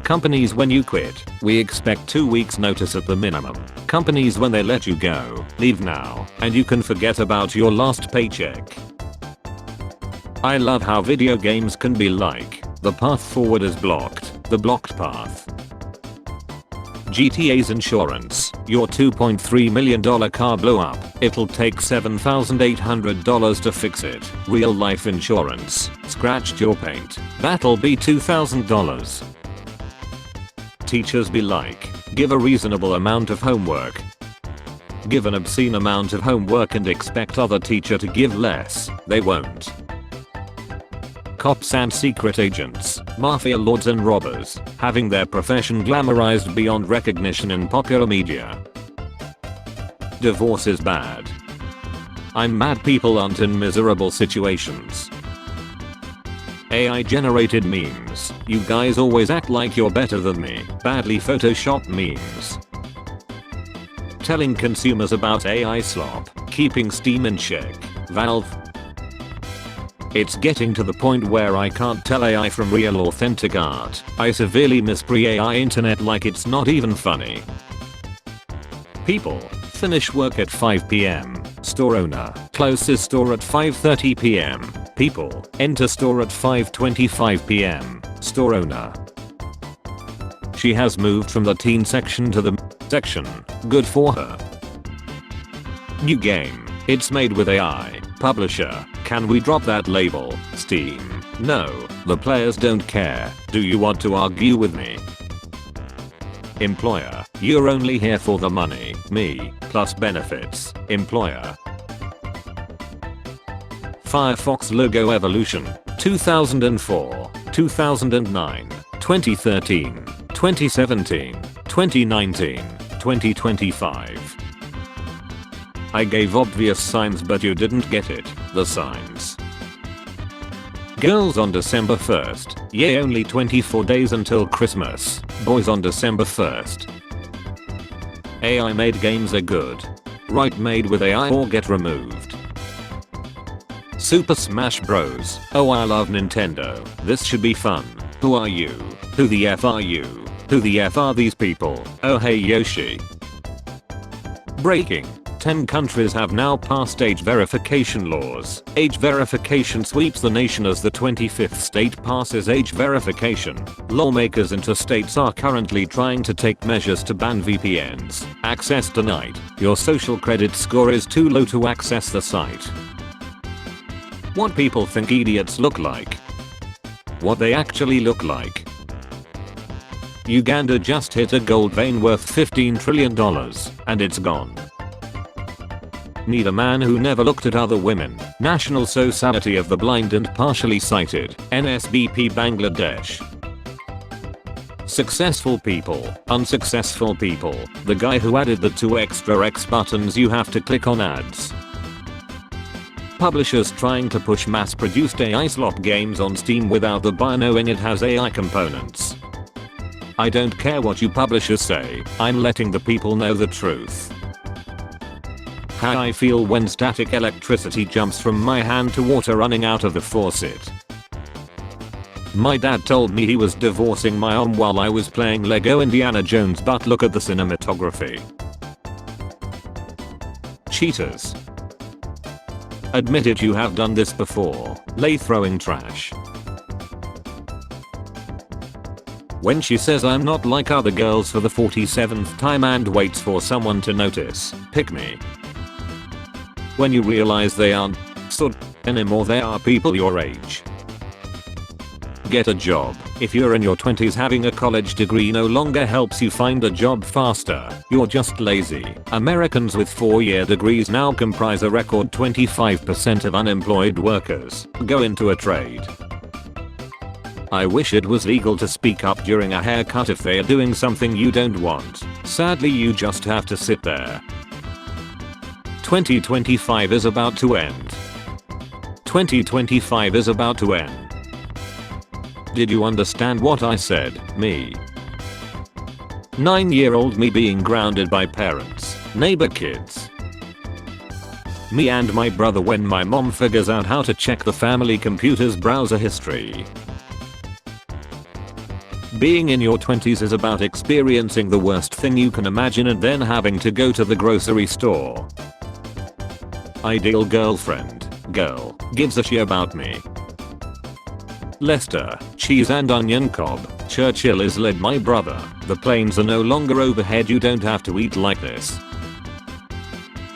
Companies when you quit, we expect 2 weeks notice at the minimum. Companies when they let you go, leave now, and you can forget about your last paycheck. I love how video games can be like, the path forward is blocked, the blocked path. GTA's insurance, your $2.3 million car blew up, it'll take $7,800 to fix it. Real life insurance, scratched your paint, that'll be $2,000. Teachers be like, give a reasonable amount of homework. Give an obscene amount of homework and expect other teacher to give less, they won't. Cops and secret agents, mafia lords and robbers, having their profession glamorized beyond recognition in popular media. Divorce is bad. I'm mad people aren't in miserable situations. AI generated memes, you guys always act like you're better than me, badly photoshopped memes. Telling consumers about AI slop, keeping Steam in check, Valve. It's getting to the point where I can't tell AI from real authentic art. I severely miss pre-AI internet like it's not even funny. People, finish work at 5 PM, store owner, closes store at 5:30 PM. People, enter store at 5:25 PM, store owner. She has moved from the teen section to the section, good for her. New game, it's made with AI, publisher, can we drop that label, Steam? No, the players don't care, do you want to argue with me? Employer, you're only here for the money, me, plus benefits, employer. Firefox logo evolution, 2004, 2009, 2013, 2017, 2019, 2025. I gave obvious signs but you didn't get it, the signs. Girls on December 1st, yay only 24 days until Christmas, boys on December 1st. AI made games are good. Right, made with AI or get removed. Super Smash Bros. Oh, I love Nintendo. This should be fun. Who are you? Who the F are you? Who the F are these people? Oh hey Yoshi. Breaking. 10 countries have now passed age verification laws. Age verification sweeps the nation as the 25th state passes age verification. Lawmakers interstates are currently trying to take measures to ban VPNs. Access denied. Your social credit score is too low to access the site. What people think idiots look like. What they actually look like. Uganda just hit a gold vein worth $15 trillion, and it's gone. Need a man who never looked at other women. National Society of the Blind and Partially Sighted, NSBP Bangladesh. Successful people, unsuccessful people, the guy who added the 2 extra X buttons you have to click on ads. Publishers trying to push mass-produced AI slop games on Steam without the buyer knowing it has AI components. I don't care what you publishers say, I'm letting the people know the truth. How I feel when static electricity jumps from my hand to water running out of the faucet. My dad told me he was divorcing my mom while I was playing Lego Indiana Jones, but look at the cinematography. Cheaters. Admit it, you have done this before. Lay throwing trash. When she says I'm not like other girls for the 47th time and waits for someone to notice, pick me. When you realize they aren't sort anymore, they are people your age. Get a job. If you're in your 20s, having a college degree no longer helps you find a job faster, you're just lazy. Americans with 4-year degrees now comprise a record 25% of unemployed workers. Go into a trade. I wish it was legal to speak up during a haircut if they are doing something you don't want. Sadly, you just have to sit there. 2025 is about to end. 2025 is about to end. Did you understand what I said, me? 9-year-old me being grounded by parents, neighbor kids. Me and my brother when my mom figures out how to check the family computer's browser history. Being in your 20s is about experiencing the worst thing you can imagine and then having to go to the grocery store. Ideal girlfriend. Girl gives a shit about me. Lester, cheese and onion cob. Churchill is led my brother. The planes are no longer overhead, you don't have to eat like this.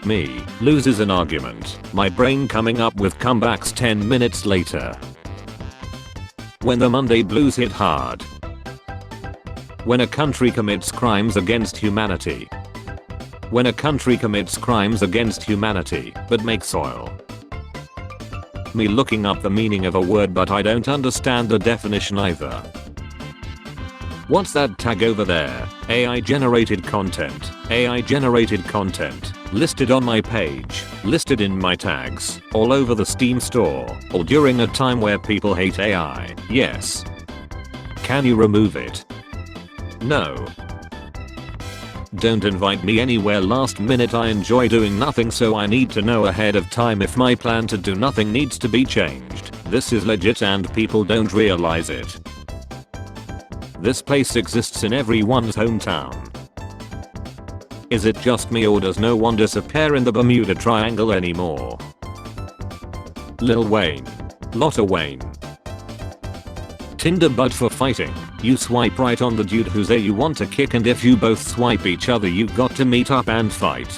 Me, loses an argument. My brain coming up with comebacks 10 minutes later. When the Monday blues hit hard. When a country commits crimes against humanity. When a country commits crimes against humanity, but makes oil. Me looking up the meaning of a word but I don't understand the definition either. What's that tag over there? AI generated content. AI generated content. Listed on my page. Listed in my tags. All over the Steam store. All during a time where people hate AI. Yes. Can you remove it? No. Don't invite me anywhere last minute. I enjoy doing nothing, so I need to know ahead of time if my plan to do nothing needs to be changed. This is legit and people don't realize it. This place exists in everyone's hometown. Is it just me or does no one disappear in the Bermuda Triangle anymore? Lil Wayne. Lotta Wayne. Tinder but for fighting. You swipe right on the dude who's there you want to kick, and if you both swipe each other you got to meet up and fight.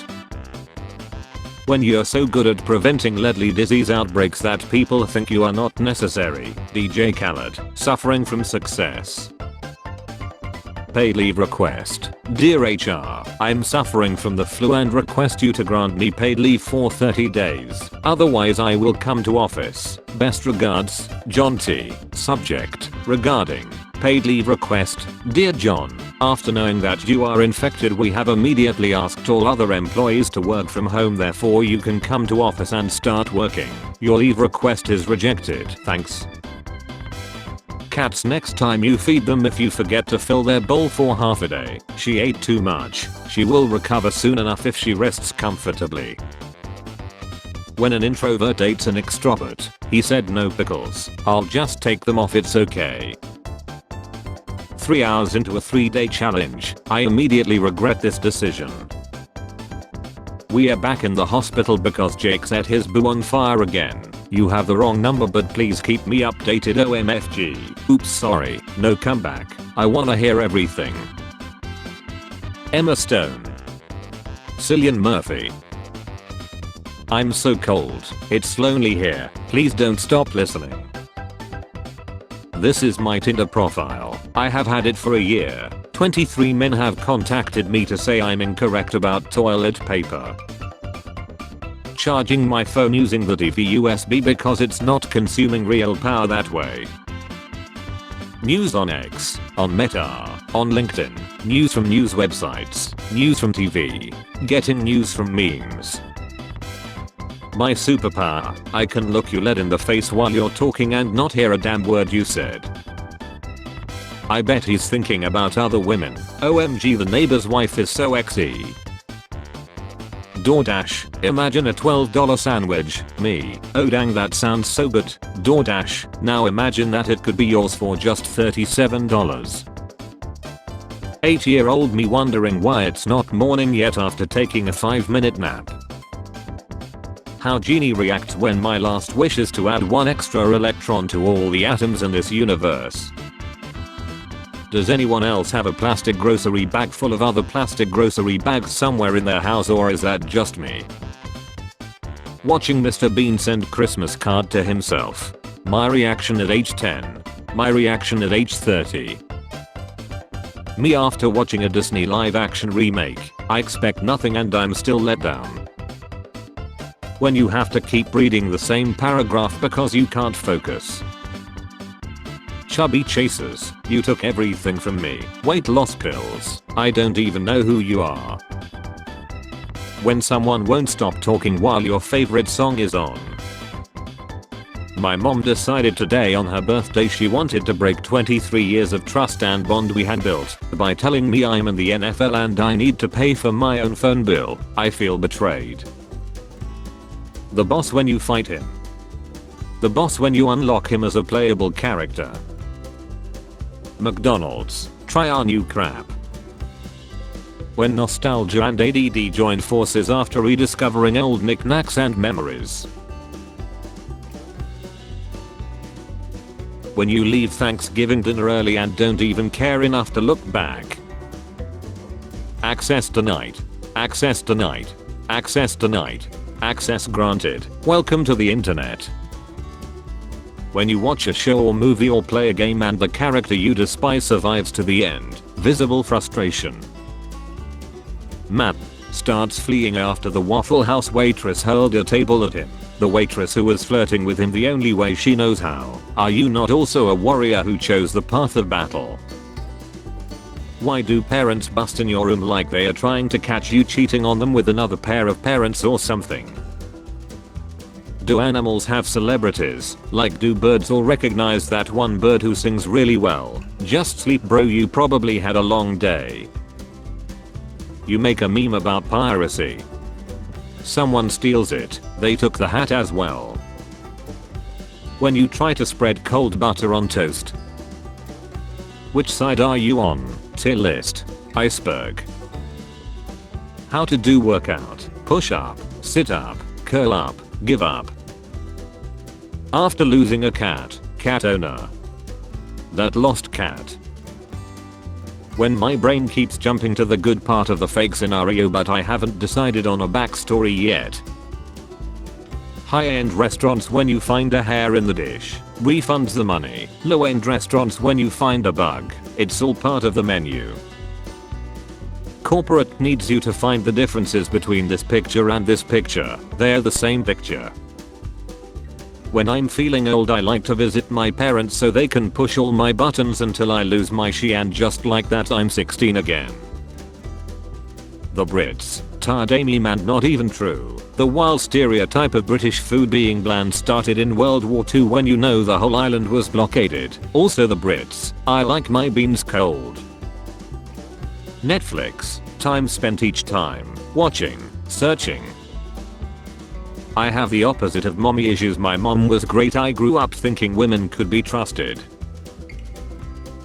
When you're so good at preventing deadly disease outbreaks that people think you are not necessary. DJ Khaled. Suffering from success. Paid leave request. Dear HR, I'm suffering from the flu and request you to grant me paid leave for 30 days. Otherwise I will come to office. Best regards, John T. Subject, regarding, paid leave request. Dear John, after knowing that you are infected we have immediately asked all other employees to work from home, therefore you can come to office and start working. Your leave request is rejected. Thanks. Cats, next time you feed them, if you forget to fill their bowl for half a day. She ate too much. She will recover soon enough if she rests comfortably. When an introvert dates an extrovert, he said no pickles. I'll just take them off, it's okay. 3 hours into a 3-day challenge, I immediately regret this decision. We are back in the hospital because Jake set his boo on fire again. You have the wrong number but please keep me updated OMFG. Oops, sorry, no comeback. I wanna hear everything. Emma Stone. Cillian Murphy. I'm so cold, it's lonely here, please don't stop listening. This is my Tinder profile. I have had it for a year. 23 men have contacted me to say I'm incorrect about toilet paper. Charging my phone using the TV USB because it's not consuming real power that way. News on X, on Meta, on LinkedIn, news from news websites, news from TV, getting news from memes. My superpower, I can look you dead in the face while you're talking and not hear a damn word you said. I bet he's thinking about other women. OMG, the neighbor's wife is so XE. DoorDash, imagine a $12 sandwich. Me, oh dang that sounds so good. DoorDash, now imagine that it could be yours for just $37. 8-year-old me wondering why it's not morning yet after taking a 5-minute nap. How Genie reacts when my last wish is to add one extra electron to all the atoms in this universe. Does anyone else have a plastic grocery bag full of other plastic grocery bags somewhere in their house, or is that just me? Watching Mr. Bean send Christmas card to himself. My reaction at age 10. My reaction at age 30. Me after watching a Disney live action remake. I expect nothing and I'm still let down. When you have to keep reading the same paragraph because you can't focus. Chubby chasers, you took everything from me. Weight loss pills, I don't even know who you are. When someone won't stop talking while your favorite song is on. My mom decided today on her birthday she wanted to break 23 years of trust and bond we had built by telling me I'm in the NFL and I need to pay for my own phone bill. I feel betrayed. The boss when you fight him. The boss when you unlock him as a playable character. McDonald's, try our new crap. When nostalgia and ADD joined forces after rediscovering old knickknacks and memories. When you leave Thanksgiving dinner early and don't even care enough to look back. Access denied. Access denied. Access denied. Access granted. Welcome to the internet. When you watch a show or movie or play a game and the character you despise survives to the end. Visible frustration. Matt starts fleeing after the Waffle House waitress hurled a table at him. The waitress who was flirting with him the only way she knows how. Are you not also a warrior who chose the path of battle? Why do parents bust in your room like they are trying to catch you cheating on them with another pair of parents or something? Do animals have celebrities? Like, do birds all recognize that one bird who sings really well? Just sleep bro, you probably had a long day. You make a meme about piracy. Someone steals it, they took the hat as well. When you try to spread cold butter on toast. Which side are you on? Tier list. Iceberg. How to do workout. Push up, sit up, curl up, give up. After losing a cat, cat owner. That lost cat. When my brain keeps jumping to the good part of the fake scenario but I haven't decided on a backstory yet. High-end restaurants when you find a hair in the dish. Refunds the money. Low-end restaurants when you find a bug. It's all part of the menu. Corporate needs you to find the differences between this picture and this picture. They're the same picture. When I'm feeling old I like to visit my parents so they can push all my buttons until I lose my shit and just like that I'm 16 again. The Brits. Tired Amy man, not even true. The wild stereotype of British food being bland started in World War II when you know the whole island was blockaded. Also the Brits. I like my beans cold. Netflix. Time spent each time. Watching. Searching. I have the opposite of mommy issues. My mom was great. I grew up thinking women could be trusted.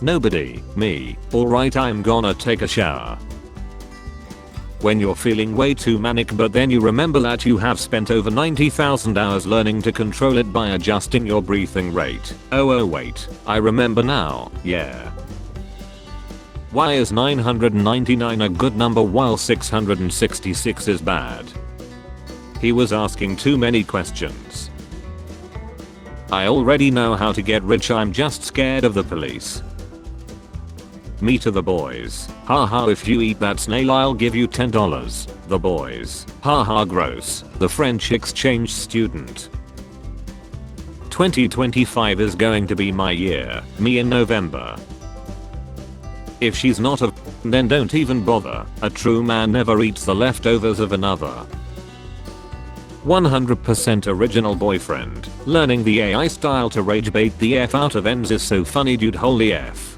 Nobody. Me. Alright, I'm gonna take a shower. When you're feeling way too manic but then you remember that you have spent over 90,000 hours learning to control it by adjusting your breathing rate. Oh wait, I remember now, yeah. Why is 999 a good number while 666 is bad? He was asking too many questions. I already know how to get rich, I'm just scared of the police. Me to the boys. Haha, if you eat that snail I'll give you $10. The boys. Haha, gross. The French exchange student. 2025 is going to be my year. Me in November. If she's not a then don't even bother. A true man never eats the leftovers of another. 100% original boyfriend. Learning the AI style to rage bait the F out of ends is so funny, dude, holy F.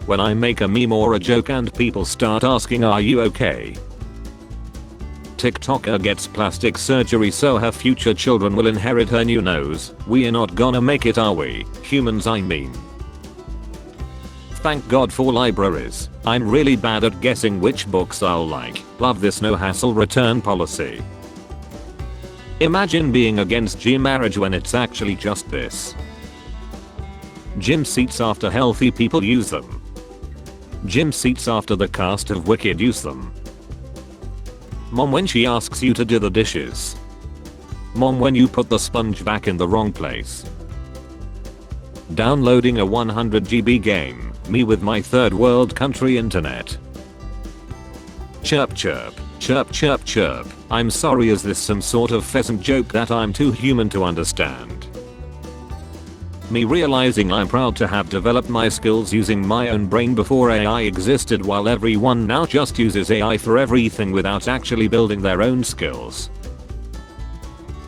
When I make a meme or a joke and people start asking are you okay? TikToker gets plastic surgery so her future children will inherit her new nose. We are not gonna make it, are we? Humans, I mean. Thank God for libraries. I'm really bad at guessing which books I'll like. Love this no hassle return policy. Imagine being against gym marriage when it's actually just this. Gym seats after healthy people use them. Gym seats after the cast of Wicked use them. Mom when she asks you to do the dishes. Mom when you put the sponge back in the wrong place. Downloading a 100 GB game. Me with my third world country internet. Chirp chirp. Chirp chirp chirp. I'm sorry, is this some sort of pheasant joke that I'm too human to understand? Me realizing I'm proud to have developed my skills using my own brain before AI existed, while everyone now just uses AI for everything without actually building their own skills.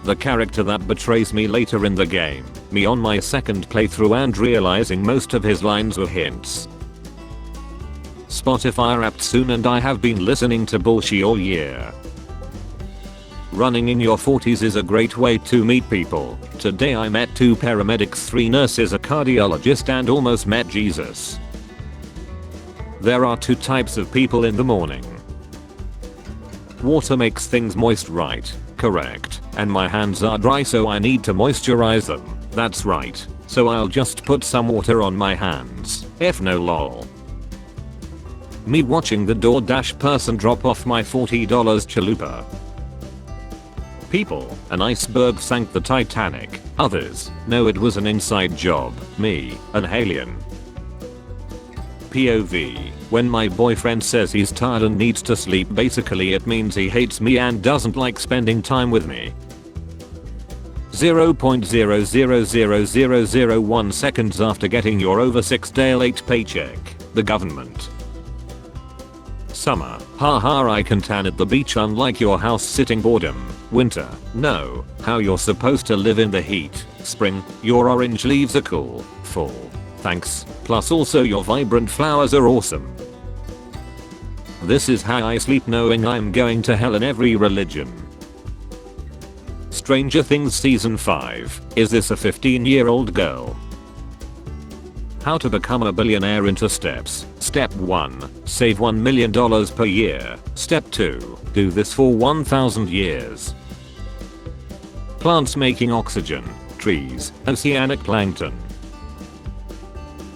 The character that betrays me later in the game. Me on my second playthrough and realizing most of his lines were hints. Spotify wrapped soon and I have been listening to bullshit all year. Running in your 40s is a great way to meet people. Today I met 2 paramedics, 3 nurses, a cardiologist, and almost met Jesus. There are 2 types of people in the morning. Water makes things moist, right? Correct. And my hands are dry, so I need to moisturize them. That's right. So I'll just put some water on my hands. F no lol. Me watching the DoorDash person drop off my $40 chalupa. People, an iceberg sank the Titanic. Others, no, it was an inside job. Me, an alien. POV, when my boyfriend says he's tired and needs to sleep, basically it means he hates me and doesn't like spending time with me. 0.000001 seconds after getting your over 6-day late paycheck, the government. Summer, haha, I can tan at the beach unlike your house sitting. Boredom. Winter, no, how you're supposed to live in the heat. Spring, your orange leaves are cool. Fall, thanks, plus also your vibrant flowers are awesome. This is how I sleep, knowing I'm going to hell in every religion. Stranger Things Season 5, is this a 15-year-old girl? How to become a billionaire into steps. Step 1. Save $1 million per year. Step 2. Do this for 1,000 years. Plants making oxygen, trees, oceanic plankton.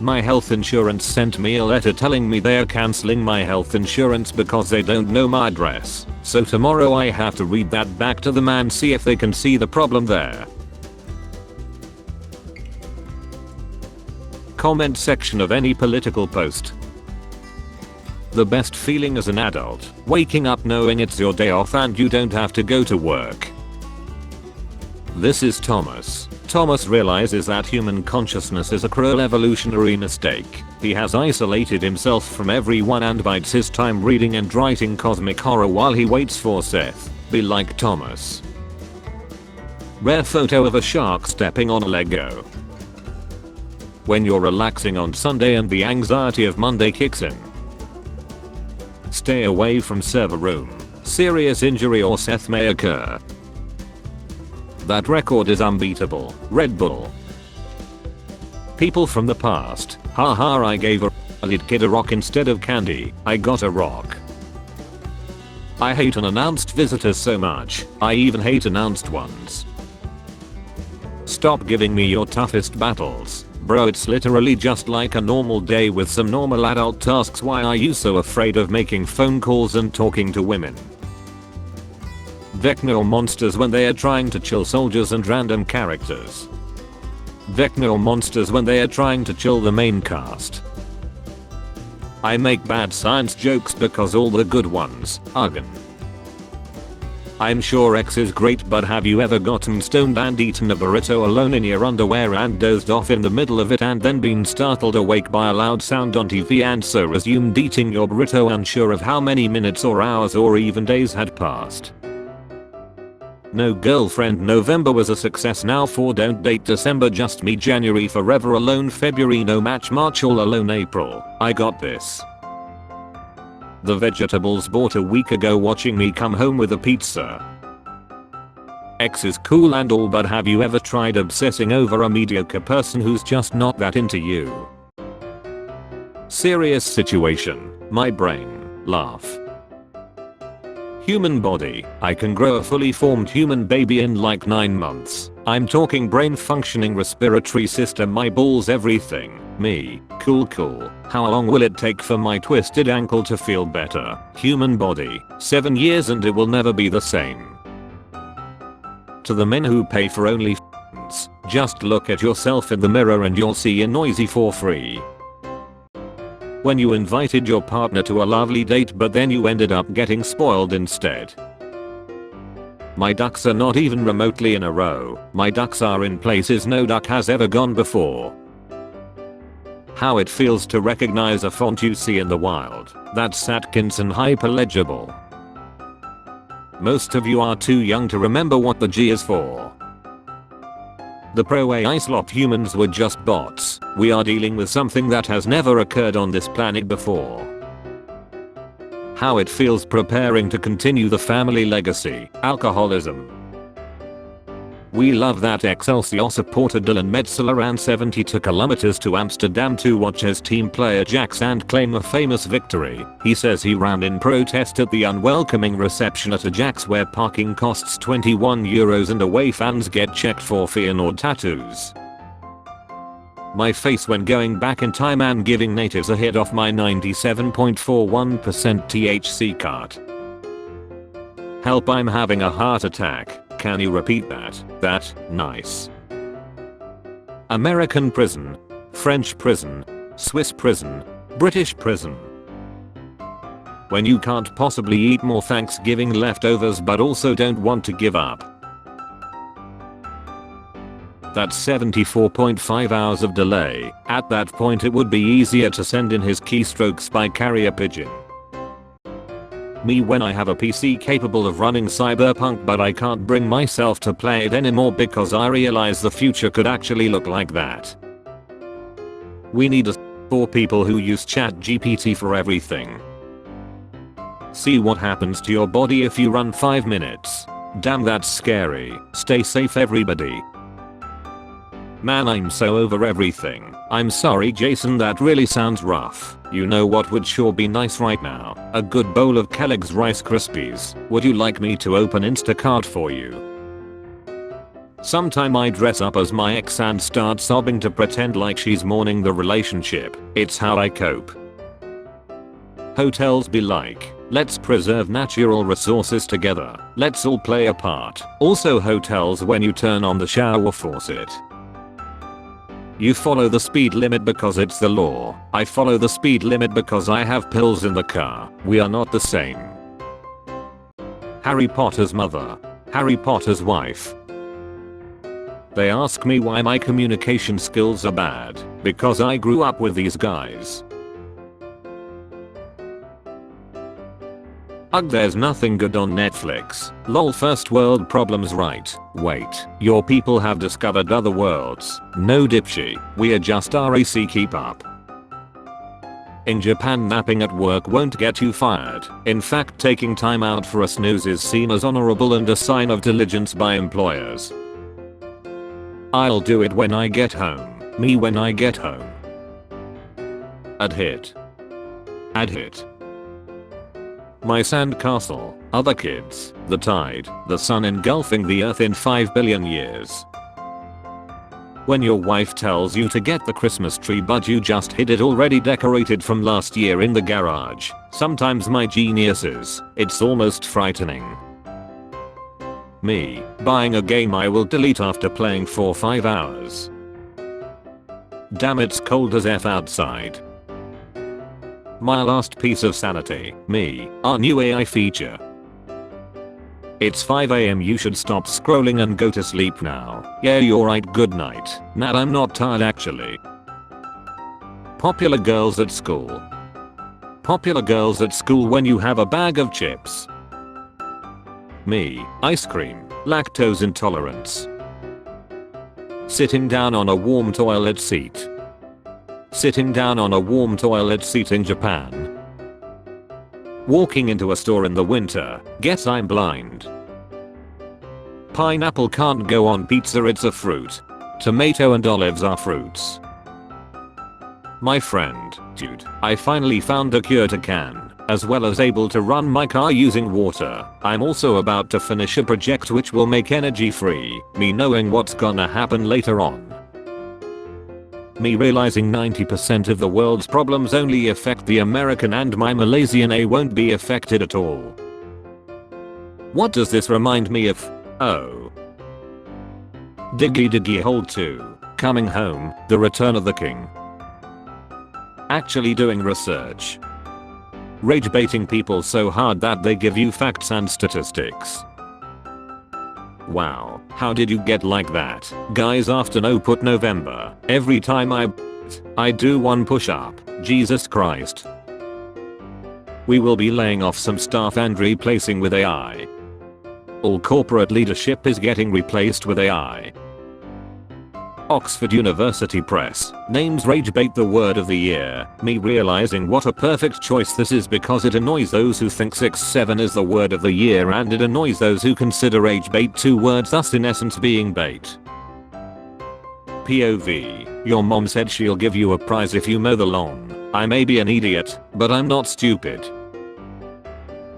My health insurance sent me a letter telling me they're cancelling my health insurance because they don't know my address. So tomorrow I have to read that back to them and see if they can see the problem there. Comment section of any political post. The best feeling as an adult, waking up knowing it's your day off and you don't have to go to work. This is Thomas. Thomas realizes that human consciousness is a cruel evolutionary mistake. He has isolated himself from everyone and bides his time reading and writing cosmic horror while he waits for Seth. Be like Thomas. Rare photo of a shark stepping on a Lego. When you're relaxing on Sunday and the anxiety of Monday kicks in. Stay away from server room. Serious injury or Seth may occur. That record is unbeatable. Red Bull. People from the past. Haha, I gave a little kid a rock instead of candy. I got a rock. I hate unannounced visitors so much. I even hate announced ones. Stop giving me your toughest battles. Bro, it's literally just like a normal day with some normal adult tasks. Why are you so afraid of making phone calls and talking to women? Vecno monsters when they are trying to chill soldiers and random characters. Vecno monsters when they are trying to chill the main cast. I make bad science jokes because all the good ones, ugh. I'm sure X is great, but have you ever gotten stoned and eaten a burrito alone in your underwear and dozed off in the middle of it and then been startled awake by a loud sound on TV and so resumed eating your burrito unsure of how many minutes or hours or even days had passed? No girlfriend. November was a success. Now for don't date December just me. January forever alone. February no match. March all alone. April I got this. The vegetables bought a week ago watching me come home with a pizza. X is cool and all, but have you ever tried obsessing over a mediocre person who's just not that into you? Serious situation. My brain. Laugh. Human body. I can grow a fully formed human baby in like 9 months. I'm talking brain functioning, respiratory system, my balls, everything. Me. Cool. How long will it take for my twisted ankle to feel better? Human body. 7 years and it will never be the same. To the men who pay for OnlyFans, just look at yourself in the mirror and you'll see a noisy for free. When you invited your partner to a lovely date but then you ended up getting spoiled instead. My ducks are not even remotely in a row. My ducks are in places no duck has ever gone before. How it feels to recognize a font you see in the wild. That's Atkinson Hyperlegible. Most of you are too young to remember what the G is for. The pro-AI slop humans were just bots. We are dealing with something that has never occurred on this planet before. How it feels preparing to continue the family legacy, alcoholism. We love that Excelsior supporter Dylan Metzler ran 72 kilometers to Amsterdam to watch his team play Ajax and claim a famous victory. He says he ran in protest at the unwelcoming reception at Ajax where parking costs €21 and away fans get checked for Feyenoord tattoos. My face when going back in time and giving natives a hit off my 97.41% THC cart. Help, I'm having a heart attack. Can you repeat that? That, nice. American prison, French prison, Swiss prison, British prison. When you can't possibly eat more Thanksgiving leftovers but also don't want to give up. That's 74.5 hours of delay. At that point it would be easier to send in his keystrokes by carrier pigeon. Me when I have a PC capable of running Cyberpunk but I can't bring myself to play it anymore because I realize the future could actually look like that. We need a for people who use ChatGPT for everything. See what happens to your body if you run 5 minutes. Damn, that's scary. Stay safe everybody. Man, I'm so over everything. I'm sorry Jason, that really sounds rough. You know what would sure be nice right now? A good bowl of Kellogg's Rice Krispies. Would you like me to open Instacart for you? Sometime I dress up as my ex and start sobbing to pretend like she's mourning the relationship. It's how I cope. Hotels be like, let's preserve natural resources together. Let's all play a part. Also hotels, when you turn on the shower faucet, you follow the speed limit because it's the law. I follow the speed limit because I have pills in the car. We are not the same. Harry Potter's mother. Harry Potter's wife. They ask me why my communication skills are bad. Because I grew up with these guys. Ugh, there's nothing good on Netflix. Lol, first world problems, right? Wait, your people have discovered other worlds. No dipshy, we adjust our AC, keep up. In Japan, napping at work won't get you fired. In fact, taking time out for a snooze is seen as honorable and a sign of diligence by employers. I'll do it when I get home. Me when I get home. Adhit. Adhit. My sandcastle, other kids, the tide, the sun engulfing the earth in 5 billion years. When your wife tells you to get the Christmas tree but you just hid it already decorated from last year in the garage. Sometimes my geniuses, it's almost frightening. Me, buying a game I will delete after playing for 5 hours. Damn, it's cold as F outside. My last piece of sanity, me, our new AI feature. It's 5 AM, you should stop scrolling and go to sleep now. Yeah, you're right, good night. Nah, I'm not tired actually. Popular girls at school. Popular girls at school when you have a bag of chips. Me, ice cream, lactose intolerance. Sitting down on a warm toilet seat. Sitting down on a warm toilet seat in Japan. Walking into a store in the winter. Guess I'm blind. Pineapple can't go on pizza, it's a fruit. Tomato and olives are fruits. My friend, dude, I finally found a cure to can, as well as able to run my car using water. I'm also about to finish a project which will make energy free, me knowing what's gonna happen later on. Me realizing 90% of the world's problems only affect the American and my Malaysian A won't be affected at all. What does this remind me of? Oh. Diggy Diggy Hole 2, Coming Home, The Return of the King. Actually doing research. Rage baiting people so hard that they give you facts and statistics. Wow, how did you get like that? Guys, after no put November, every time I do one push up, Jesus Christ. We will be laying off some staff and replacing with AI. All corporate leadership is getting replaced with AI. Oxford University Press names ragebait the word of the year. Me realizing what a perfect choice this is because it annoys those who think 6-7 is the word of the year and it annoys those who consider ragebait two words, thus in essence being bait. POV. Your mom said she'll give you a prize if you mow the lawn. I may be an idiot, but I'm not stupid.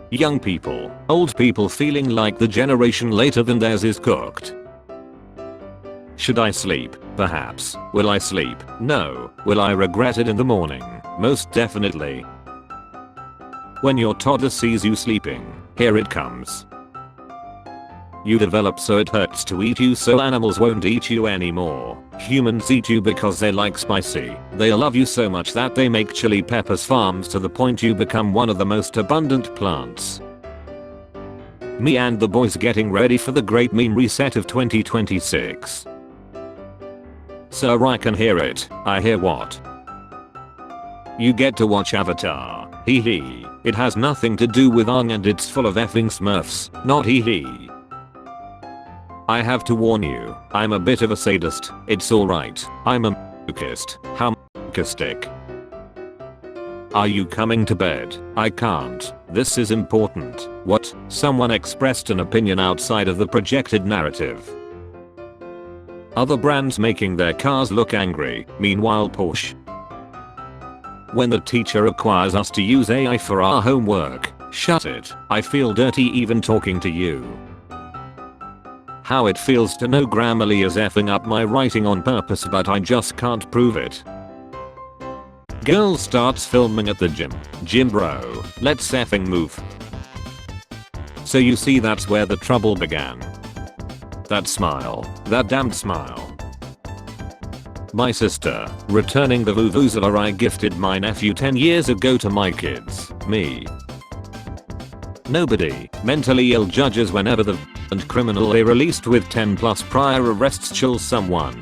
Young people, old people feeling like the generation later than theirs is cooked. Should I sleep? Perhaps. Will I sleep? No. Will I regret it in the morning? Most definitely. When your toddler sees you sleeping, here it comes. You develop so it hurts to eat you, so animals won't eat you anymore. Humans eat you because they like spicy. They love you so much that they make chili peppers farms to the point you become one of the most abundant plants. Me and the boys getting ready for the great meme reset of 2026. Sir, I can hear it. I hear what? You get to watch Avatar. Hee hee. It has nothing to do with Aang and it's full of effing smurfs. Not hee hee. I have to warn you, I'm a bit of a sadist. It's alright. I'm a masochist. How masochistic? Are you coming to bed? I can't. This is important. What? Someone expressed an opinion outside of the projected narrative. Other brands making their cars look angry. Meanwhile Porsche. When the teacher requires us to use AI for our homework. Shut it. I feel dirty even talking to you. How it feels to know Grammarly is effing up my writing on purpose, but I just can't prove it. Girl starts filming at the gym. Gym bro, let's effing move. So you see, that's where the trouble began. That smile. That damned smile. My sister, returning the vuvuzela I gifted my nephew 10 years ago to my kids. Me. Nobody. Mentally ill judges whenever the and criminal they released with 10 plus prior arrests chills someone.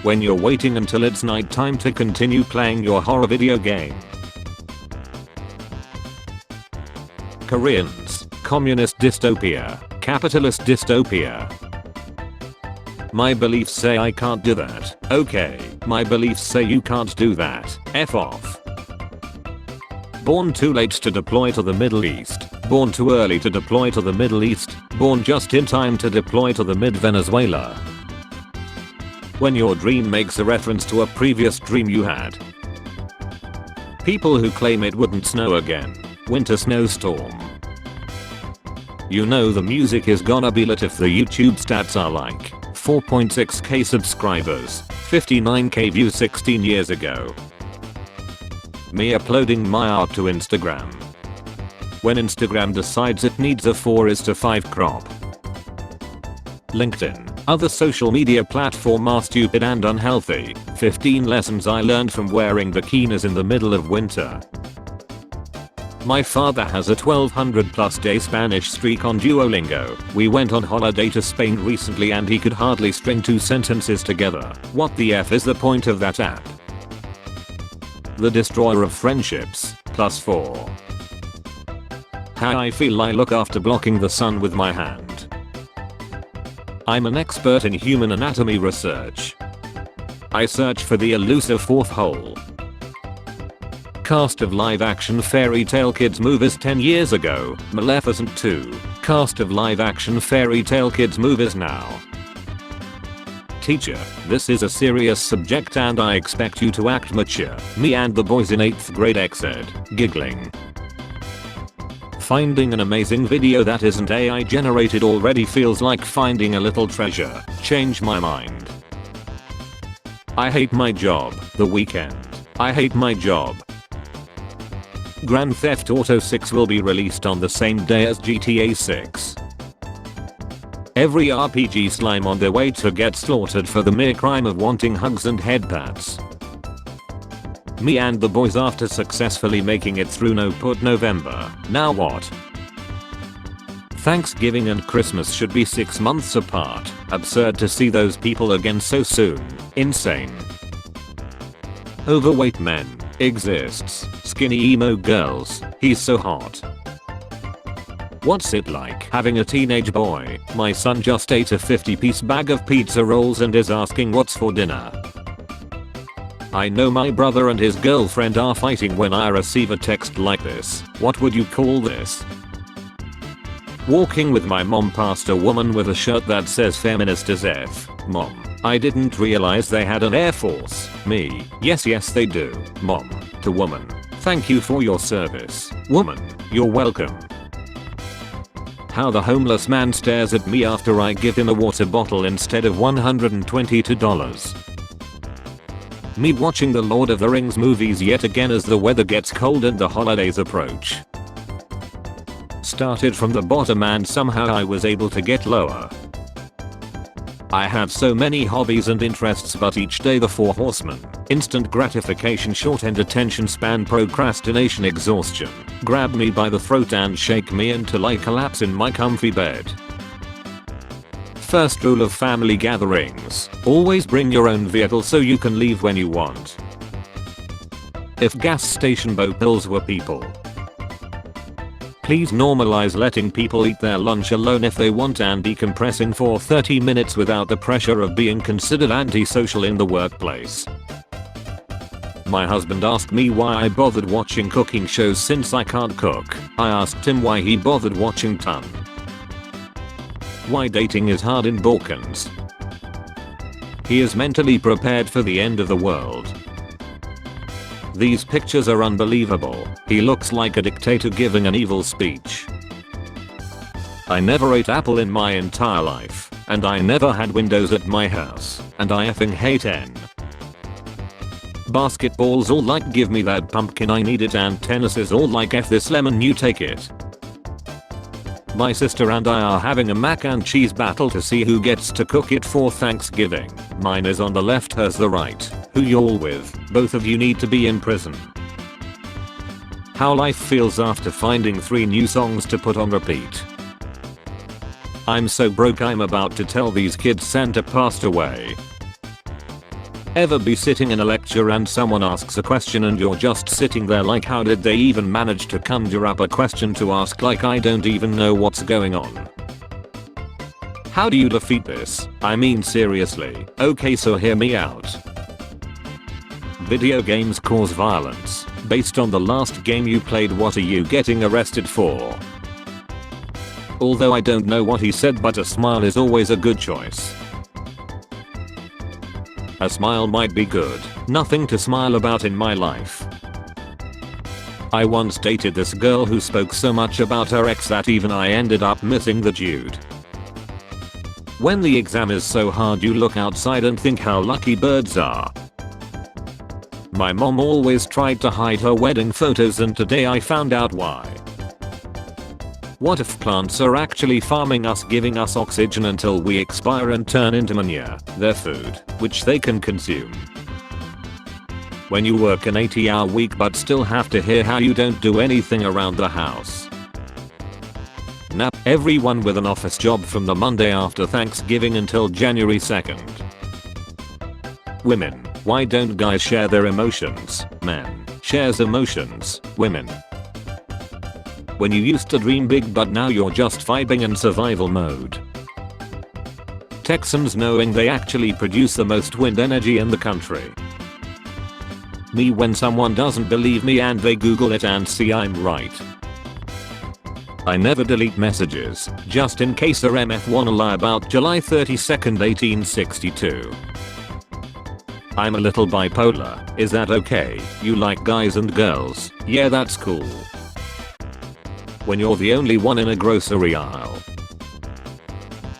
When you're waiting until it's night time to continue playing your horror video game. Koreans, communist dystopia, capitalist dystopia. My beliefs say I can't do that. Okay, my beliefs say you can't do that. F off. Born too late to deploy to the Middle East. Born too early to deploy to the Middle East. Born just in time to deploy to the mid-Venezuela. When your dream makes a reference to a previous dream you had. People who claim it wouldn't snow again. Winter snowstorm. You know the music is gonna be lit if the YouTube stats are like 4.6k subscribers, 59k views 16 years ago. Me uploading my art to Instagram. When Instagram decides it needs a 4:5 crop. LinkedIn. Other social media platform are stupid and unhealthy. 15 lessons I learned from wearing bikinis in the middle of winter. My father has a 1200 plus day Spanish streak on Duolingo. We went on holiday to Spain recently and he could hardly string 2 sentences together. What the F is the point of that app? The destroyer of friendships, +4. How I feel I look after blocking the sun with my hand. I'm an expert in human anatomy research. I search for the elusive fourth hole. Cast of live action fairy tale kids movies 10 years ago, Maleficent 2. Cast of live action fairy tale kids movies now. Teacher, this is a serious subject and I expect you to act mature. Me and the boys in 8th grade said, giggling. Finding an amazing video that isn't AI generated already feels like finding a little treasure. Change my mind. I hate my job. The weekend. I hate my job. Grand Theft Auto 6 will be released on the same day as GTA 6. Every RPG slime on their way to get slaughtered for the mere crime of wanting hugs and headpats. Me and the boys after successfully making it through No Put November. Now what? Thanksgiving and Christmas should be 6 months apart. Absurd to see those people again so soon. Insane. Overweight men. Exists. Skinny emo girls. He's so hot. What's it like having a teenage boy? My son just ate a 50-piece bag of pizza rolls and is asking what's for dinner. I know my brother and his girlfriend are fighting when I receive a text like this. What would you call this? Walking with my mom past a woman with a shirt that says feminist as F. Mom, I didn't realize they had an Air Force. Me, yes they do. Mom, to woman, thank you for your service. Woman, you're welcome. How the homeless man stares at me after I give him a water bottle instead of $122. Me watching the Lord of the Rings movies yet again as the weather gets cold and the holidays approach. Started from the bottom and somehow I was able to get lower. I have so many hobbies and interests, but each day the four horsemen: instant gratification, short-end attention span, procrastination, exhaustion, grab me by the throat and shake me until I collapse in my comfy bed. First rule of family gatherings: always bring your own vehicle so you can leave when you want. If gas station bopils were people, please normalize letting people eat their lunch alone if they want and decompressing for 30 minutes without the pressure of being considered antisocial in the workplace. My husband asked me why I bothered watching cooking shows since I can't cook. I asked him why he bothered watching Ton. Why dating is hard in Balkans. He is mentally prepared for the end of the world. These pictures are unbelievable. He looks like a dictator giving an evil speech. I never ate apple in my entire life, and I never had windows at my house, and I effing hate N. Basketball's all like give me that pumpkin, I need it, and tennis is all like F this lemon, you take it. My sister and I are having a mac and cheese battle to see who gets to cook it for Thanksgiving. Mine is on the left, hers the right. Who y'all with? Both of you need to be in prison. How life feels after finding 3 new songs to put on repeat. I'm so broke I'm about to tell these kids Santa passed away. Ever be sitting in a lecture and someone asks a question and you're just sitting there like, how did they even manage to conjure up a question to ask? Like, I don't even know what's going on. How do you defeat this? I mean, seriously. Okay, so hear me out. Video games cause violence. Based on the last game you played, what are you getting arrested for? Although I don't know what he said, but a smile is always a good choice. A smile might be good. Nothing to smile about in my life. I once dated this girl who spoke so much about her ex that even I ended up missing the dude. When the exam is so hard you look outside and think how lucky birds are. My mom always tried to hide her wedding photos, and today I found out why. What if plants are actually farming us, giving us oxygen until we expire and turn into manure, their food, which they can consume? When you work an 80-hour week but still have to hear how you don't do anything around the house. Now, everyone with an office job from the Monday after Thanksgiving until January 2nd. Women, why don't guys share their emotions? Men, shares emotions. Women. When you used to dream big but now you're just vibing in survival mode. Texans knowing they actually produce the most wind energy in the country. Me when someone doesn't believe me and they Google it and see I'm right. I never delete messages, just in case a MF wanna lie about July 32nd, 1862. I'm a little bipolar, is that okay? You like guys and girls? Yeah, that's cool. When you're the only one in a grocery aisle.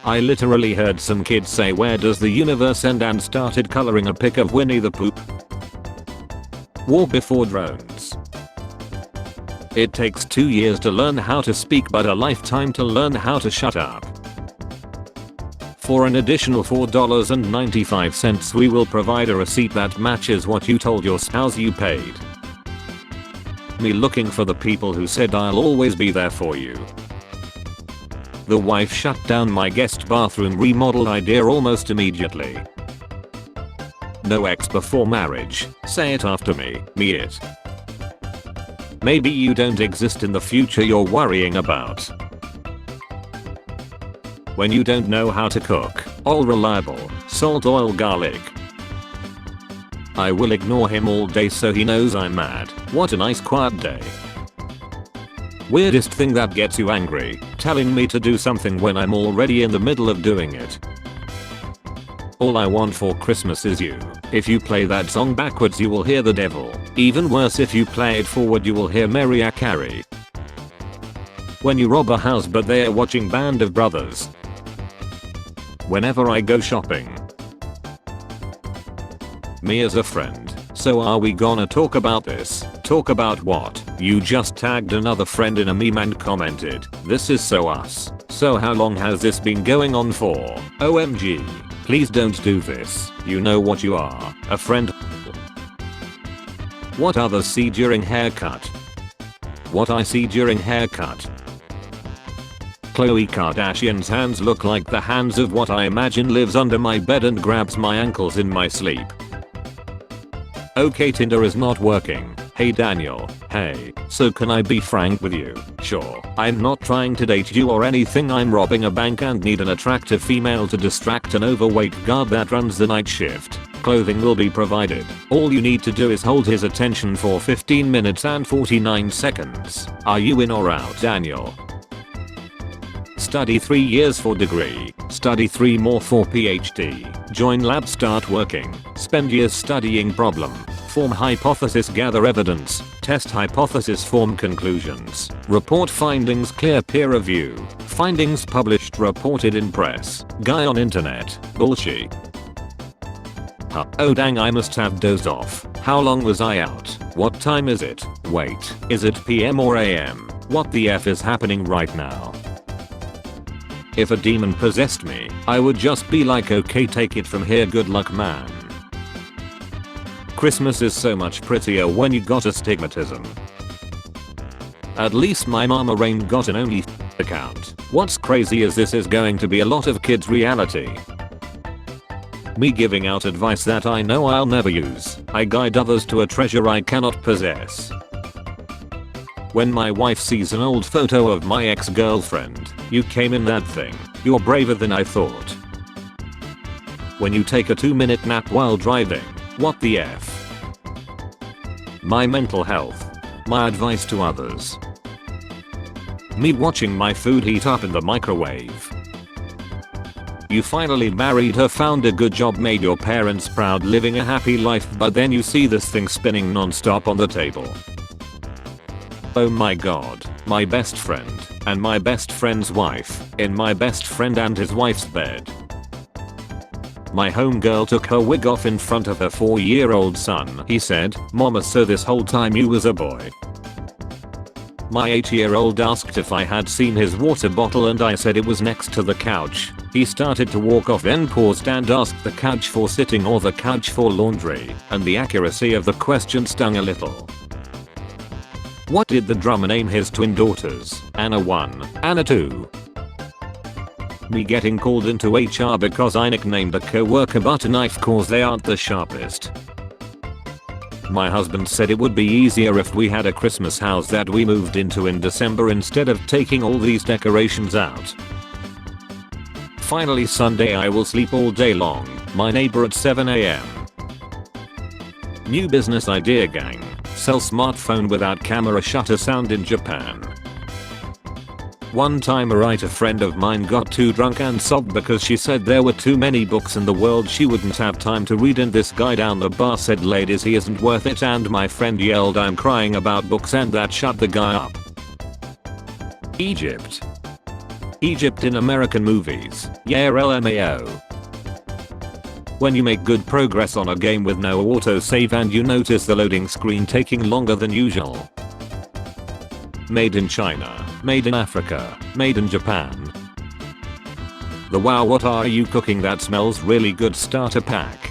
I literally heard some kids say, where does the universe end, and started coloring a pic of Winnie the Pooh. War before drones. It takes 2 years to learn how to speak but a lifetime to learn how to shut up. For an additional $4.95 we will provide a receipt that matches what you told your spouse you paid. Me looking for the people who said I'll always be there for you. The wife shut down my guest bathroom remodel idea almost immediately. No ex before marriage, say it after me, me it. Maybe you don't exist in the future you're worrying about. when you don't know how to cook. All reliable. Salt, oil, garlic. I will ignore him all day so he knows I'm mad. What a nice quiet day. Weirdest thing that gets you angry, telling me to do something when I'm already in the middle of doing it. All I want for Christmas is you. If you play that song backwards you will hear the devil. Even worse, if you play it forward you will hear Mariah Carey. When you rob a house but they are watching Band of Brothers. Whenever I go shopping. Me as a friend. So are we gonna talk about this? Talk about what? You just tagged another friend in a meme and commented, "This is so us." So how long has this been going on for? OMG. Please don't do this. You know what you are, a friend. What others see during haircut. What I see during haircut. Khloe Kardashian's hands look like the hands of what I imagine lives under my bed and grabs my ankles in my sleep. Okay, Tinder is not working. Hey Daniel, hey, so can I be frank with you? Sure, I'm not trying to date you or anything. I'm robbing a bank and need an attractive female to distract an overweight guard that runs the night shift. Clothing will be provided. All you need to do is hold his attention for 15 minutes and 49 seconds. Are you in or out, Daniel? Study 3 years for degree. Study 3 more for PhD. Join lab, start working. Spend years studying problem. Form hypothesis, gather evidence. Test hypothesis, form conclusions. Report findings, clear peer review. Findings published, reported in press. Guy on internet. Bullshit. Huh. Oh dang, I must have dozed off. How long was I out? What time is it? Wait, is it PM or AM? What the F is happening right now? If a demon possessed me, I would just be like, okay, take it from here, good luck man. Christmas is so much prettier when you got astigmatism. At least my mama Rain got an OnlyFans account. What's crazy is this is going to be a lot of kids' reality. Me giving out advice that I know I'll never use. I guide others to a treasure I cannot possess. When my wife sees an old photo of my ex-girlfriend, "You came in that thing. You're braver than I thought." When you take a 2-minute nap while driving, what the F? My mental health. My advice to others. Me watching my food heat up in the microwave. You finally married her, found a good job, made your parents proud, living a happy life, but then you see this thing spinning non-stop on the table. Oh my god, my best friend, and my best friend's wife, in my best friend and his wife's bed. My homegirl took her wig off in front of her 4-year-old son. He said, "Mama, so this whole time you was a boy." My 8-year-old asked if I had seen his water bottle and I said it was next to the couch. He started to walk off, then paused and asked the couch for sitting or the couch for laundry, and the accuracy of the question stung a little. What did the drummer name his twin daughters? Anna 1, Anna 2. Me getting called into HR because I nicknamed a co-worker butter knife cause they aren't the sharpest. My husband said it would be easier if we had a Christmas house that we moved into in December instead of taking all these decorations out. Finally Sunday I will sleep all day long. My neighbor at 7 AM. New business idea, gang. Sell smartphone without camera shutter sound in Japan. One time a friend of mine got too drunk and sobbed because she said there were too many books in the world she wouldn't have time to read, and this guy down the bar said, "Ladies, he isn't worth it," and my friend yelled, "I'm crying about books," and that shut the guy up. Egypt. Egypt in American movies. Yeah, LMAO. When you make good progress on a game with no autosave and you notice the loading screen taking longer than usual. Made in China. Made in Africa. Made in Japan. The wow, what are you cooking that smells really good starter pack.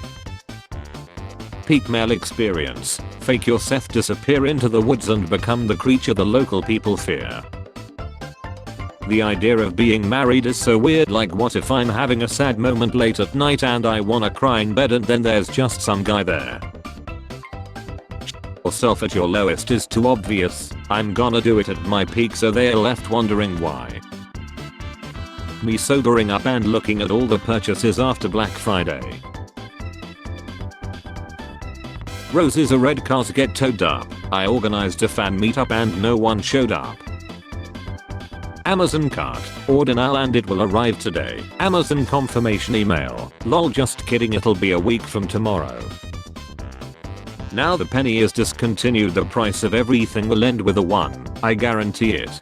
Peak male experience. Fake your Seth, disappear into the woods and become the creature the local people fear. The idea of being married is so weird. Like, what if I'm having a sad moment late at night and I want a crying bed and then there's just some guy there? Yourself at your lowest is too obvious. I'm gonna do it at my peak so they're left wondering why. Me sobering up and looking at all the purchases after Black Friday. Roses are red cars get towed up. I organized a fan meetup and no one showed up. Amazon cart. Order now and it will arrive today. Amazon confirmation email. Lol, just kidding, it'll be a week from tomorrow. Now the penny is discontinued. The price of everything will end with a 1. I guarantee it.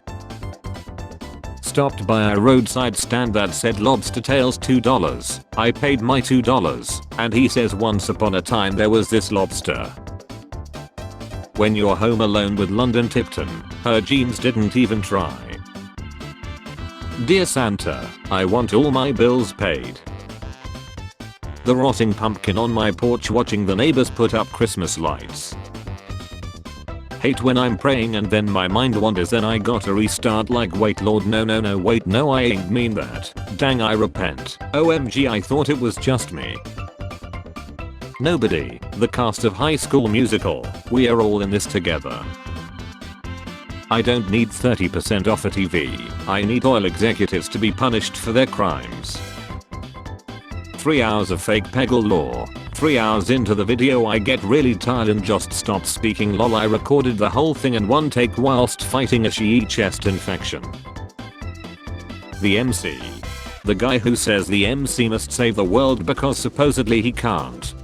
Stopped by a roadside stand that said lobster tails $2. I paid my $2 and he says once upon a time there was this lobster. When you're home alone with London Tipton, her jeans didn't even try. Dear Santa, I want all my bills paid. The rotting pumpkin on my porch watching the neighbors put up Christmas lights. Hate when I'm praying and then my mind wanders, then I gotta restart like wait lord no wait no I ain't mean that. Dang, I repent. OMG, I thought it was just me. Nobody. The cast of High School Musical. We are all in this together. I don't need 30% off a TV. I need oil executives to be punished for their crimes. 3 hours of fake Peggle lore. 3 hours into the video I get really tired and just stop speaking. Lol, I recorded the whole thing in one take whilst fighting a SHE chest infection. The MC. The guy who says the MC must save the world because supposedly he can't.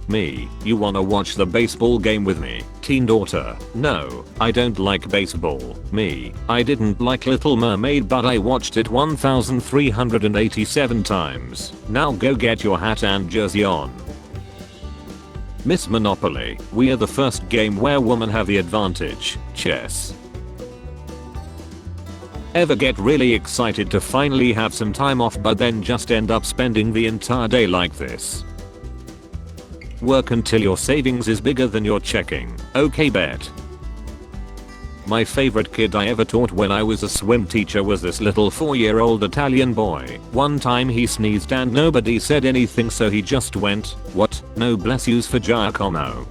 Me. You wanna watch the baseball game with me? Teen daughter. No, I don't like baseball. Me. I didn't like Little Mermaid but I watched it 1,387 times. Now go get your hat and jersey on. Miss Monopoly. We are the first game where women have the advantage. Chess. Ever get really excited to finally have some time off but then just end up spending the entire day like this? Work until your savings is bigger than your checking. Okay, bet. My favorite kid I ever taught when I was a swim teacher was this little 4-year-old Italian boy. One time he sneezed and nobody said anything, so he just went, "What? No bless yous for Giacomo."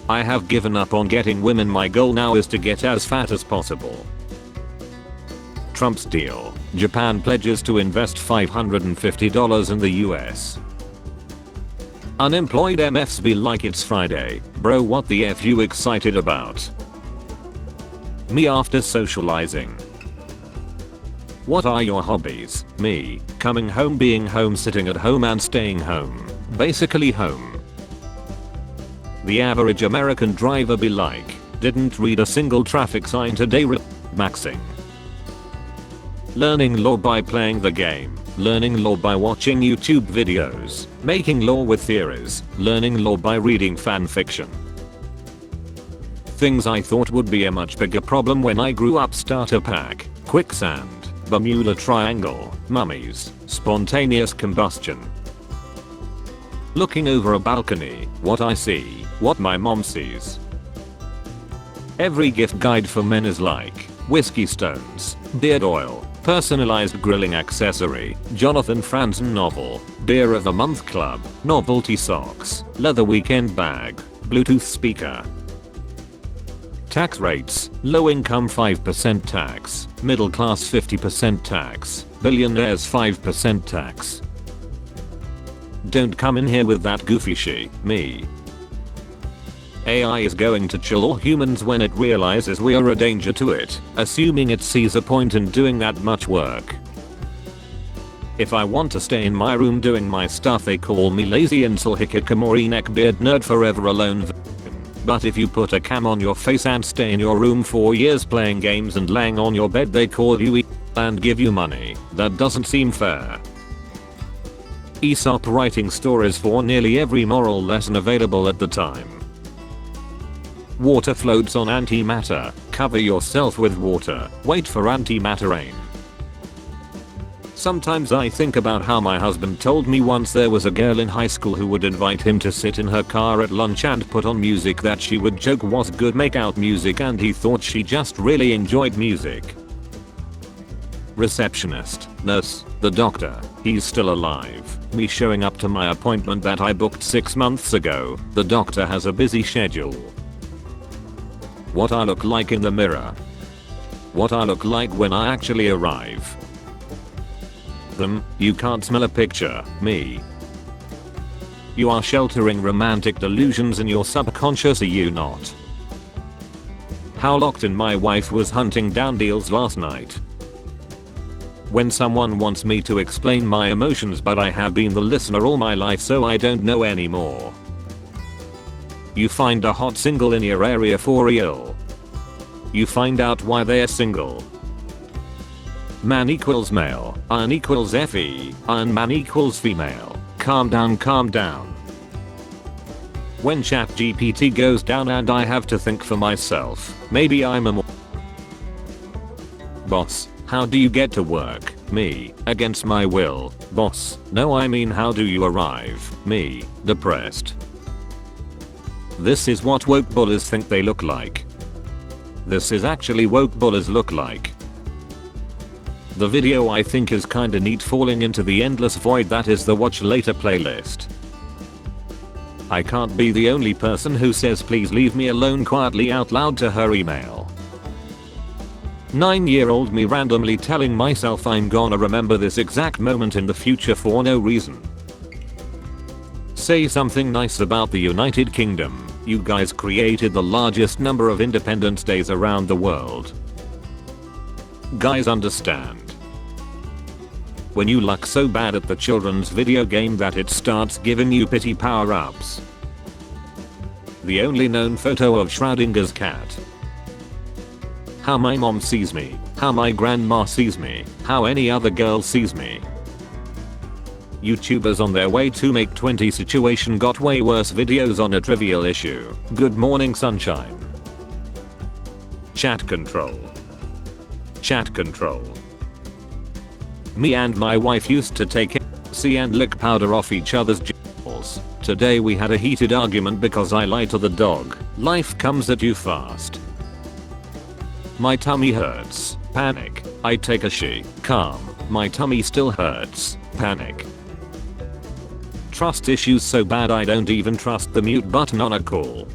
I have given up on getting women. My goal now is to get as fat as possible. Trump's deal. Japan pledges to invest $550 in the US. Unemployed MFs be like it's Friday. Bro, what the F you excited about? Me after socializing. What are your hobbies? Me. Coming home, being home, sitting at home and staying home. Basically home. The average American driver be like, didn't read a single traffic sign today. Maxing. Learning law by playing the game. Learning law by watching YouTube videos. Making law with theories. Learning law by reading fan fiction. Things I thought would be a much bigger problem when I grew up: starter pack, quicksand, Bermuda Triangle, mummies, spontaneous combustion. Looking over a balcony, what I see, what my mom sees. Every gift guide for men is like whiskey stones, beard oil, personalized grilling accessory, Jonathan Franzen novel, beer of the month club, novelty socks, leather weekend bag, Bluetooth speaker. Tax rates: low income 5% tax, middle class 50% tax, billionaires 5% tax. Don't come in here with that goofy shit. Me. AI is going to chill all humans when it realizes we are a danger to it, assuming it sees a point in doing that much work. If I want to stay in my room doing my stuff, they call me lazy incel, hikikomori, neckbeard, nerd, forever alone. But if you put a cam on your face and stay in your room for years playing games and laying on your bed, they call you and give you money. That doesn't seem fair. Aesop writing stories for nearly every moral lesson available at the time. Water floats on antimatter. Cover yourself with water. Wait for antimatter rain. Sometimes I think about how my husband told me once there was a girl in high school who would invite him to sit in her car at lunch and put on music that she would joke was good makeout music, and he thought she just really enjoyed music. Receptionist, nurse, the doctor, he's still alive. Me showing up to my appointment that I booked 6 months ago. The doctor has a busy schedule. What I look like in the mirror. what I look like when I actually arrive. You can't smell a picture, me. You are sheltering romantic delusions in your subconscious, are you not? How locked in my wife was hunting down deals last night. When someone wants me to explain my emotions, but I have been the listener all my life, so I don't know anymore. You find a hot single in your area for real. You find out why they're single. Man equals male, iron equals FE, iron man equals female. Calm down, calm down. When ChatGPT goes down and I have to think for myself, maybe I'm a boss. How do you get to work? Me. Against my will. Boss. No, I mean how do you arrive? Me. Depressed. This is what woke bullies think they look like. This is actually woke bullies look like. The video I think is kinda neat, falling into the endless void that is the watch later playlist. I can't be the only person who says please leave me alone quietly out loud to her email. 9-year-old me randomly telling myself I'm gonna remember this exact moment in the future for no reason. Say something nice about the United Kingdom. You guys created the largest number of Independence Days around the world. Guys understand. When you luck so bad at the children's video game that it starts giving you pity power-ups. The only known photo of Schrodinger's cat. How my mom sees me, how my grandma sees me, how any other girl sees me. YouTubers on their way to make 20 situation got way worse videos on a trivial issue. Good morning sunshine. Chat control. Chat control. Me and my wife used to take C and lick powder off each other's genitals. Today we had a heated argument because I lied to the dog. Life comes at you fast. My tummy hurts. Panic. I take a shit. Calm. My tummy still hurts. Panic. Trust issues so bad I don't even trust the mute button on a call.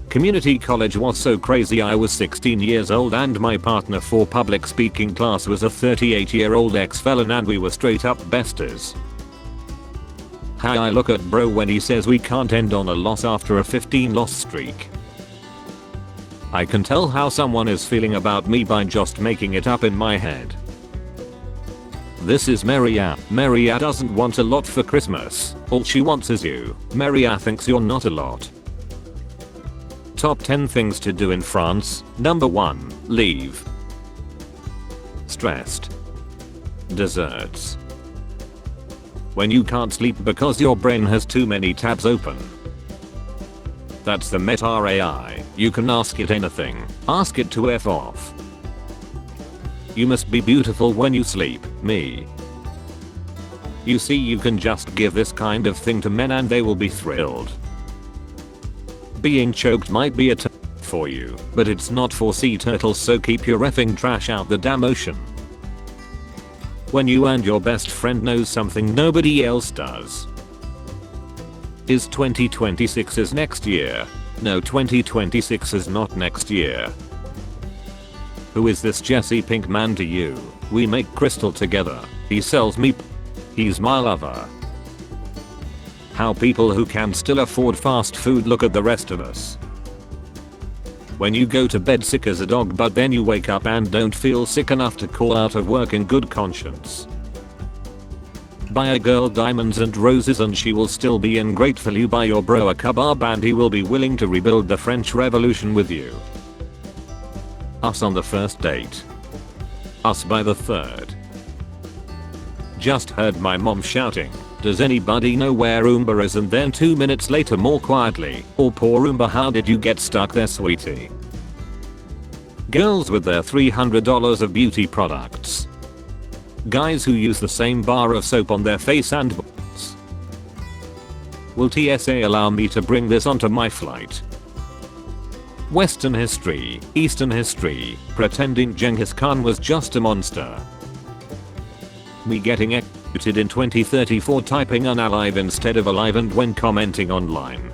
Community college was so crazy. I was 16 years old and my partner for public speaking class was a 38-year-old ex-felon and we were straight up besties. How I look at bro when he says we can't end on a loss after a 15-loss streak. I can tell how someone is feeling about me by just making it up in my head. This is Maria. Maria doesn't want a lot for Christmas. All she wants is you. Maria thinks you're not a lot. Top 10 things to do in France. Number 1. Leave. Stressed. Desserts. When you can't sleep because your brain has too many tabs open. That's the Meta AI. You can ask it anything. Ask it to F off. You must be beautiful when you sleep. Me. You see, you can just give this kind of thing to men and they will be thrilled. Being choked might be a turn for you, but it's not for sea turtles, so keep your effing trash out the damn ocean. When you and your best friend knows something nobody else does. Is 2026 is next year? No, 2026 is not next year. Who is this Jesse Pink man to you? We make crystal together. He sells me. He's my lover. How people who can still afford fast food look at the rest of us. When you go to bed sick as a dog but then you wake up and don't feel sick enough to call out of work in good conscience. Buy a girl diamonds and roses and she will still be ungrateful. You buy your bro a kebab and he will be willing to rebuild the French Revolution with you. Us on the first date. Us by the third. Just heard my mom shouting, "Does anybody know where Roomba is?" and then 2 minutes later more quietly, "Oh poor Roomba, how did you get stuck there, sweetie?" Girls with their $300 of beauty products. Guys who use the same bar of soap on their face and balls. Will TSA allow me to bring this onto my flight? Western history, Eastern history, pretending Genghis Khan was just a monster. Me getting executed in 2030 for typing unalive instead of alive and when commenting online.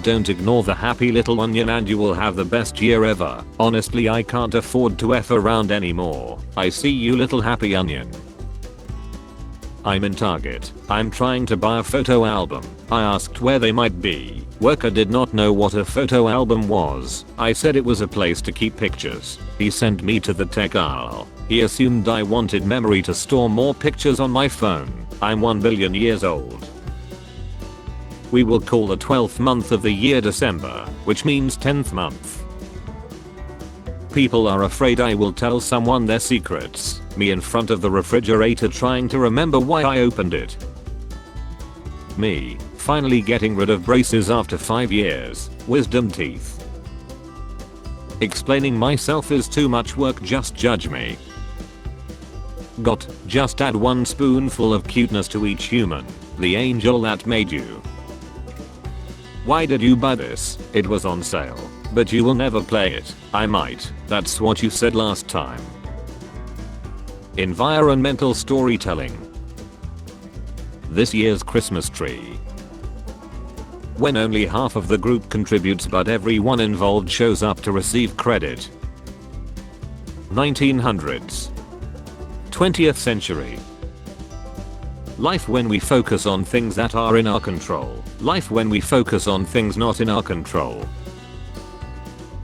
Don't ignore the happy little onion and you will have the best year ever. Honestly, I can't afford to F around anymore. I see you, little happy onion. I'm in Target. I'm trying to buy a photo album. I asked where they might be. Worker did not know what a photo album was. I said it was a place to keep pictures. He sent me to the tech aisle. He assumed I wanted memory to store more pictures on my phone. I'm 1 billion years old. We will call the 12th month of the year December, which means 10th month. People are afraid I will tell someone their secrets. Me in front of the refrigerator trying to remember why I opened it. Me, finally getting rid of braces after 5 years. Wisdom teeth. Explaining myself is too much work, just judge me. Got, just add 1 spoonful of cuteness to each human. The angel that made you. Why did you buy this? It was on sale. But you will never play it. I might. That's what you said last time. Environmental storytelling. This year's Christmas tree. When only half of the group contributes but everyone involved shows up to receive credit. 1900s. 20th century. Life when we focus on things that are in our control. Life when we focus on things not in our control.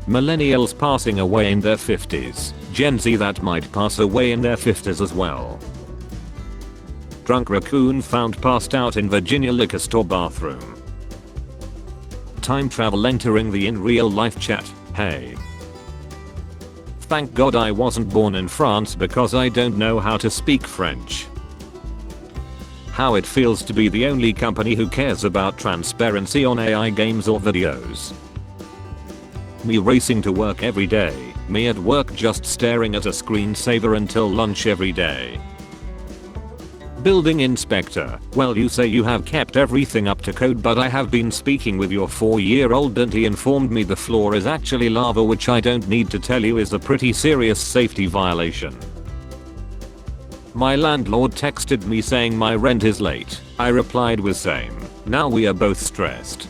Millennials passing away in their 50s. Gen Z that might pass away in their 50s as well. Drunk raccoon found passed out in Virginia liquor store bathroom. Time travel entering the in real life chat. Hey. Thank God I wasn't born in France because I don't know how to speak French. How it feels to be the only company who cares about transparency on AI games or videos. Me racing to work every day. Me at work just staring at a screensaver until lunch every day. Building inspector. Well, you say you have kept everything up to code, but I have been speaking with your 4-year-old and he informed me the floor is actually lava, which I don't need to tell you is a pretty serious safety violation. My landlord texted me saying my rent is late. I replied with same. Now we are both stressed.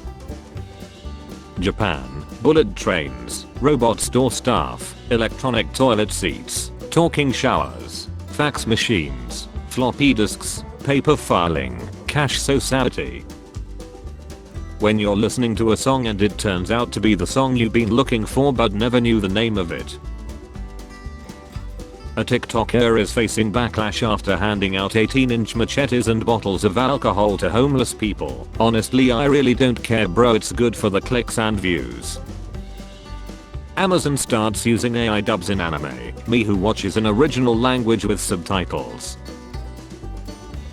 Japan. Bullet trains, robot store staff, electronic toilet seats, talking showers, fax machines, floppy disks, paper filing, cash society. When you're listening to a song and it turns out to be the song you've been looking for but never knew the name of it. A TikToker is facing backlash after handing out 18-inch machetes and bottles of alcohol to homeless people. Honestly, I really don't care, bro, it's good for the clicks and views. Amazon starts using AI dubs in anime. Me who watches an original language with subtitles.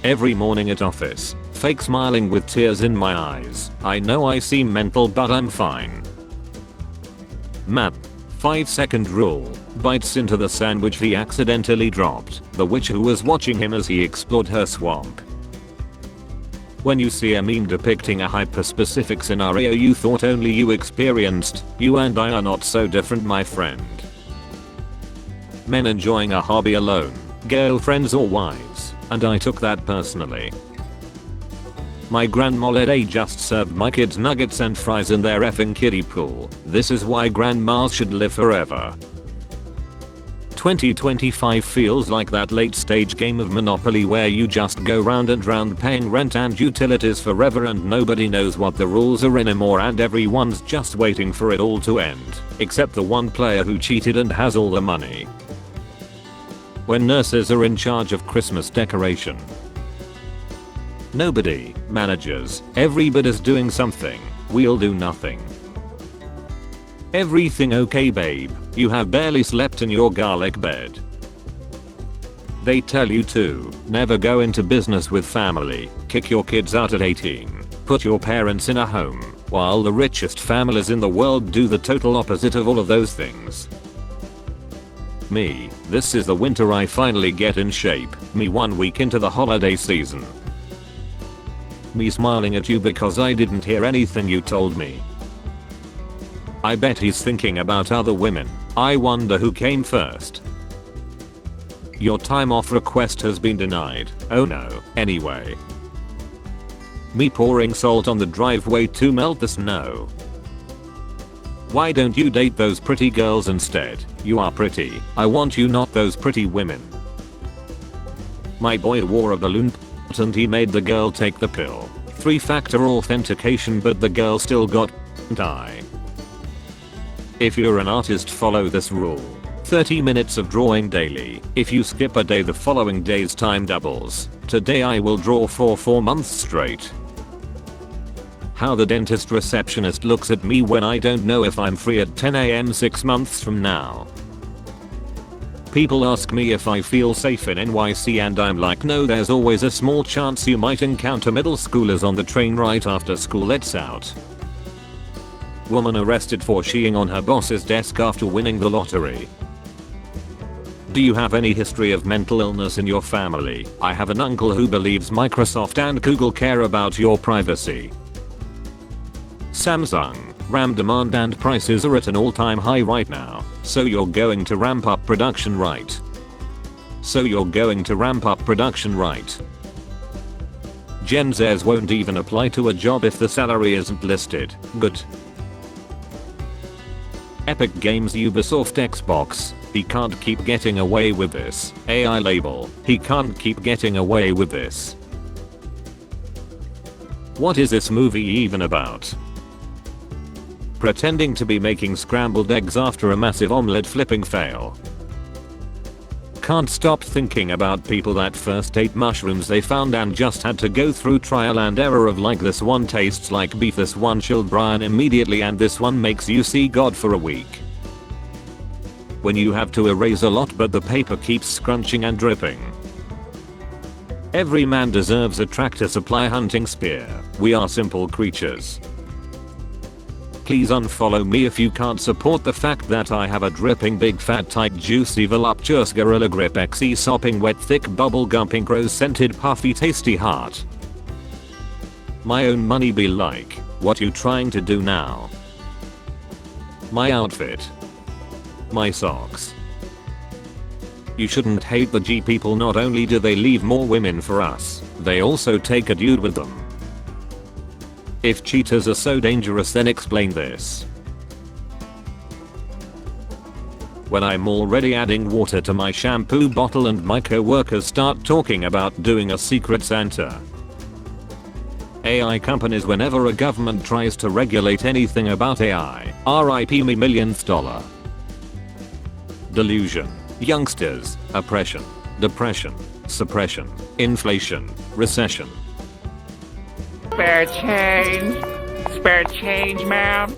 Every morning at office, fake smiling with tears in my eyes. I know I seem mental but I'm fine. Man. 5-second rule. Bites into the sandwich he accidentally dropped. The witch who was watching him as he explored her swamp. When you see a meme depicting a hyper-specific scenario you thought only you experienced, you and I are not so different, my friend. Men enjoying a hobby alone, girlfriends or wives, and I took that personally. My grandma just served my kids nuggets and fries in their effing kiddie pool. This is why grandmas should live forever. 2025 feels like that late stage game of Monopoly where you just go round and round paying rent and utilities forever and nobody knows what the rules are anymore and everyone's just waiting for it all to end, except the one player who cheated and has all the money. When nurses are in charge of Christmas decoration. Nobody, managers, everybody's doing something, we'll do nothing. Everything okay, babe? You have barely slept in your garlic bed. They tell you to never go into business with family, kick your kids out at 18, put your parents in a home, while the richest families in the world do the total opposite of all of those things. Me, this is the winter I finally get in shape, me 1 week into the holiday season. Me smiling at you because I didn't hear anything you told me. I bet he's thinking about other women. I wonder who came first. Your time off request has been denied. Oh no. Anyway. Me pouring salt on the driveway to melt the snow. Why don't you date those pretty girls instead? You are pretty. I want you, not those pretty women. My boy wore a balloon and he made the girl take the pill. 3-factor authentication, but the girl still got die. If you're an artist, follow this rule. 30 minutes of drawing daily. If you skip a day, the following day's time doubles. Today I will draw for 4 months straight. How the dentist receptionist looks at me when I don't know if I'm free at 10 AM 6 months from now. People ask me if I feel safe in NYC and I'm like, no, there's always a small chance you might encounter middle schoolers on the train right after school lets out. Woman arrested for sheeing on her boss's desk after winning the lottery. Do you have any history of mental illness in your family? I have an uncle who believes Microsoft and Google care about your privacy. Samsung, RAM demand and prices are at an all-time high right now, so you're going to ramp up production, right? Gen Zs won't even apply to a job if the salary isn't listed. Good. Epic Games, Ubisoft, Xbox. He can't keep getting away with this. AI label. He can't keep getting away with this. What is this movie even about? Pretending to be making scrambled eggs after a massive omelette flipping fail. Can't stop thinking about people that first ate mushrooms they found and just had to go through trial and error of like, this one tastes like beef, this one chilled brine immediately, and this one makes you see God for a week. When you have to erase a lot but the paper keeps scrunching and dripping. Every man deserves a Tractor Supply hunting spear. We are simple creatures. Please unfollow me if you can't support the fact that I have a dripping big fat tight juicy voluptuous gorilla grip XE sopping wet thick bubble gumping rose scented puffy tasty heart. My own money be like, what you trying to do now? My outfit. My socks. You shouldn't hate the G people, not only do they leave more women for us, they also take a dude with them. If cheaters are so dangerous, then explain this. When I'm already adding water to my shampoo bottle and my co-workers start talking about doing a secret Santa. AI companies, whenever a government tries to regulate anything about AI, RIP me millionth dollar. Delusion. Youngsters. Oppression. Depression. Suppression. Inflation. Recession. Spare change, ma'am.